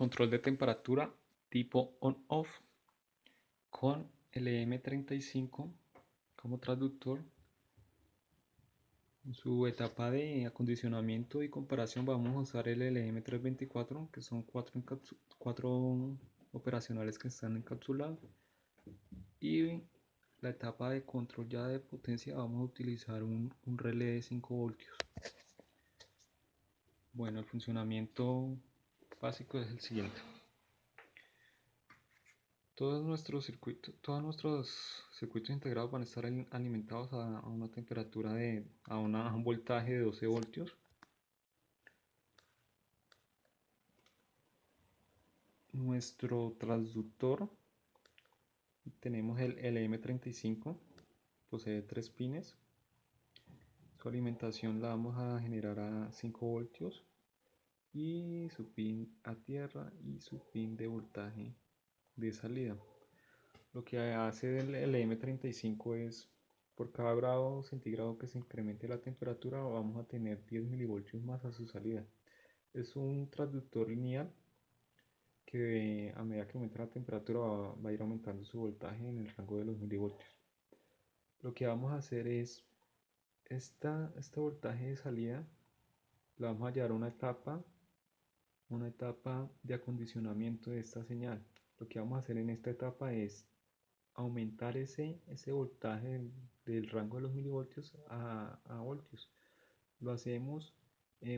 Control de temperatura tipo on-off con LM35 como traductor. En su etapa de acondicionamiento y comparación vamos a usar el LM324, que son cuatro operacionales que están encapsulados. Y la etapa de control ya de potencia vamos a utilizar un relé de 5 voltios. Bueno, el funcionamiento básico es el siguiente. Todos nuestros circuitos integrados van a estar alimentados a una temperatura a un voltaje de 12 voltios. Nuestro transductor, tenemos el LM35, posee 3 pines. Su alimentación la vamos a generar a 5 voltios y su pin a tierra y su pin de voltaje de salida. Lo que hace el LM35 es, por cada grado centígrado que se incremente la temperatura, vamos a tener 10 milivoltios más a su salida. Es un transductor lineal que a medida que aumenta la temperatura va a ir aumentando su voltaje en el rango de los milivoltios. Lo que vamos a hacer es, este voltaje de salida la vamos a llevar a una etapa de acondicionamiento de esta señal. Lo que vamos a hacer en esta etapa es aumentar ese voltaje del rango de los milivoltios a voltios. Lo hacemos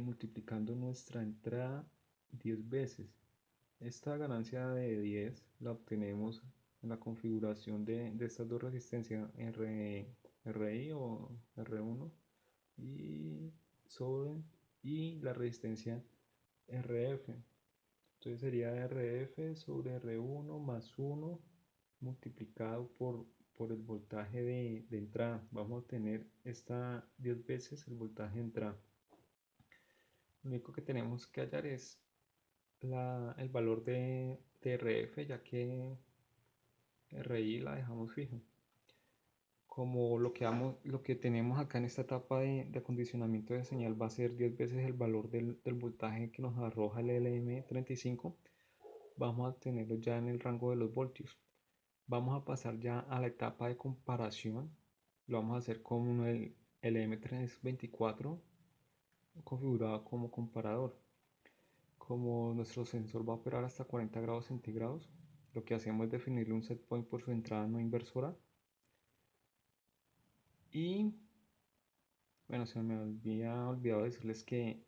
multiplicando nuestra entrada 10 veces. Esta ganancia de 10 la obtenemos en la configuración de estas dos resistencias RI o R1 y y la resistencia RF. Entonces sería RF sobre R1 más 1 multiplicado por el voltaje de entrada. Vamos a tener esta 10 veces el voltaje de entrada. Lo único que tenemos que hallar es el valor de RF, ya que RI la dejamos fijo. Como lo que tenemos acá en esta etapa de acondicionamiento de señal va a ser 10 veces el valor del voltaje que nos arroja el LM35, vamos a tenerlo ya en el rango de los voltios. Vamos a pasar ya a la etapa de comparación. Lo vamos a hacer con el LM324 configurado como comparador. Como nuestro sensor va a operar hasta 40 grados centígrados, lo que hacemos es definirle un set point por su entrada no inversora. Y bueno, se me había olvidado decirles que,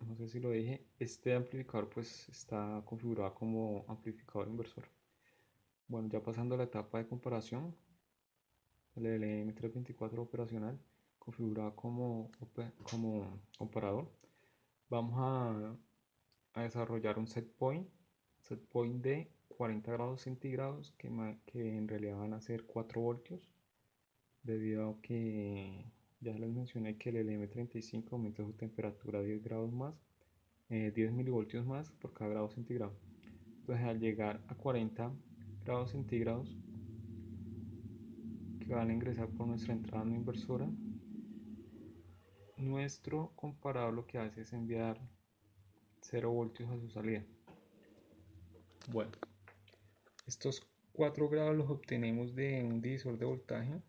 no sé si lo dije, este amplificador pues está configurado como amplificador inversor. Bueno, ya pasando a la etapa de comparación, el LM324 operacional configurado como comparador, vamos a desarrollar un set point de 40 grados centígrados que en realidad van a ser 4 voltios, debido a que ya les mencioné que el LM35 aumenta su temperatura 10 grados más, 10 milivoltios más por cada grado centígrado. Entonces al llegar a 40 grados centígrados que van a ingresar por nuestra entrada no inversora, nuestro comparador lo que hace es enviar 0 voltios a su salida. Bueno, estos 4 grados los obtenemos de un divisor de voltaje,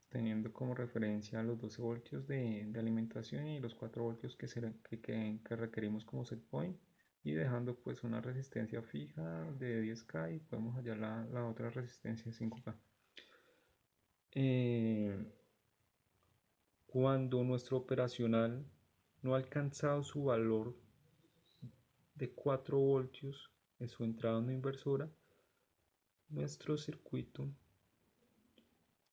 teniendo como referencia los 12 voltios de alimentación y los 4 voltios que requerimos como set point, y dejando pues una resistencia fija de 10K y podemos hallar la otra resistencia de 5K. Cuando nuestro operacional no ha alcanzado su valor de 4 voltios en su entrada no inversora, nuestro circuito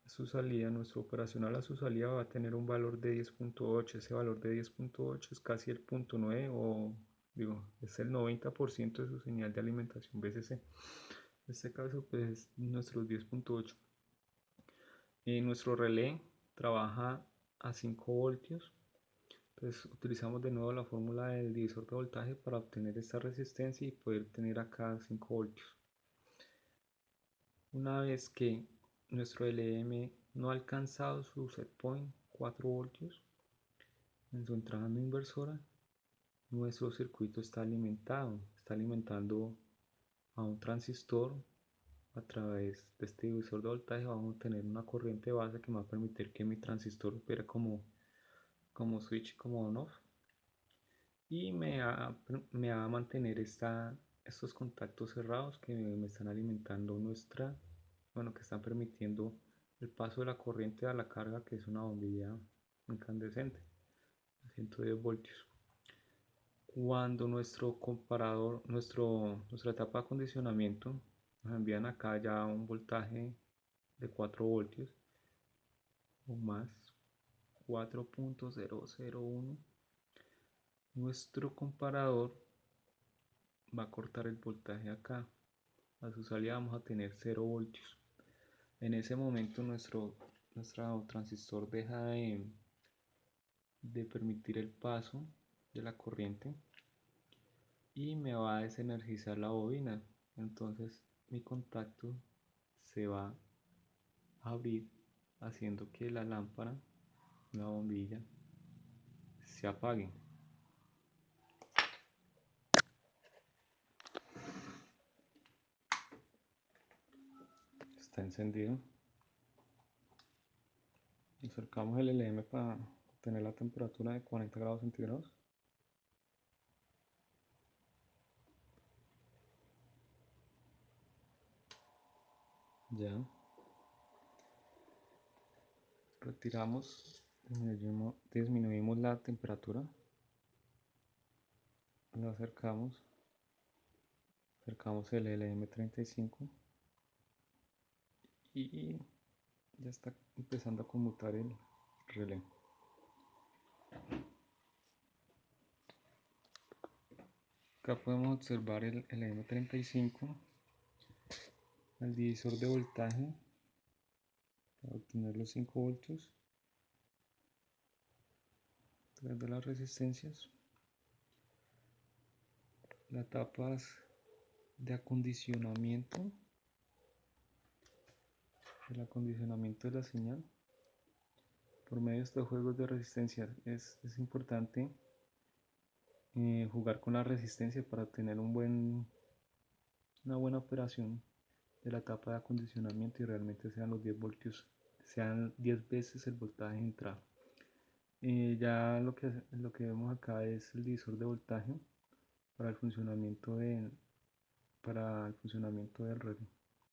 a su salida, nuestro operacional a su salida va a tener un valor de 10.8. Ese valor de 10.8 es casi el 0.9 o digo, es el 90% de su señal de alimentación VCC. En este caso pues es nuestro 10.8. Nuestro relé trabaja a 5 voltios. Entonces utilizamos de nuevo la fórmula del divisor de voltaje para obtener esta resistencia y poder tener acá 5 voltios. Una vez que nuestro LM no ha alcanzado su set point 4 voltios en su entrada no inversora, nuestro circuito está alimentando a un transistor. A través de este divisor de voltaje vamos a tener una corriente base que me va a permitir que mi transistor opere como switch, como on-off, y me va a mantener estos contactos cerrados que me están alimentando bueno, que están permitiendo el paso de la corriente a la carga, que es una bombilla incandescente, 110 voltios. Cuando nuestro comparador, nuestra etapa de acondicionamiento, nos envían acá ya un voltaje de 4 voltios o más, 4.001, nuestro comparador va a cortar el voltaje acá. A su salida vamos a tener 0 voltios. En ese momento nuestro transistor deja de permitir el paso de la corriente y me va a desenergizar la bobina. Entonces mi contacto se va a abrir, haciendo que la lámpara, la bombilla, se apague. Está encendido. Acercamos el LM para tener la temperatura de 40 grados centígrados. Ya. Retiramos, disminuimos la temperatura. Lo acercamos el LM35 y ya está empezando a conmutar el relé. Acá podemos observar el LM35, el divisor de voltaje para obtener los 5 voltios a través de las resistencias, las tapas de acondicionamiento, el acondicionamiento de la señal por medio de estos juegos de resistencia. Es importante jugar con la resistencia para obtener una buena operación de la tapa de acondicionamiento y realmente sean los 10 voltios, sean 10 veces el voltaje de entrada. Ya lo que vemos acá es el divisor de voltaje para el funcionamiento del relé.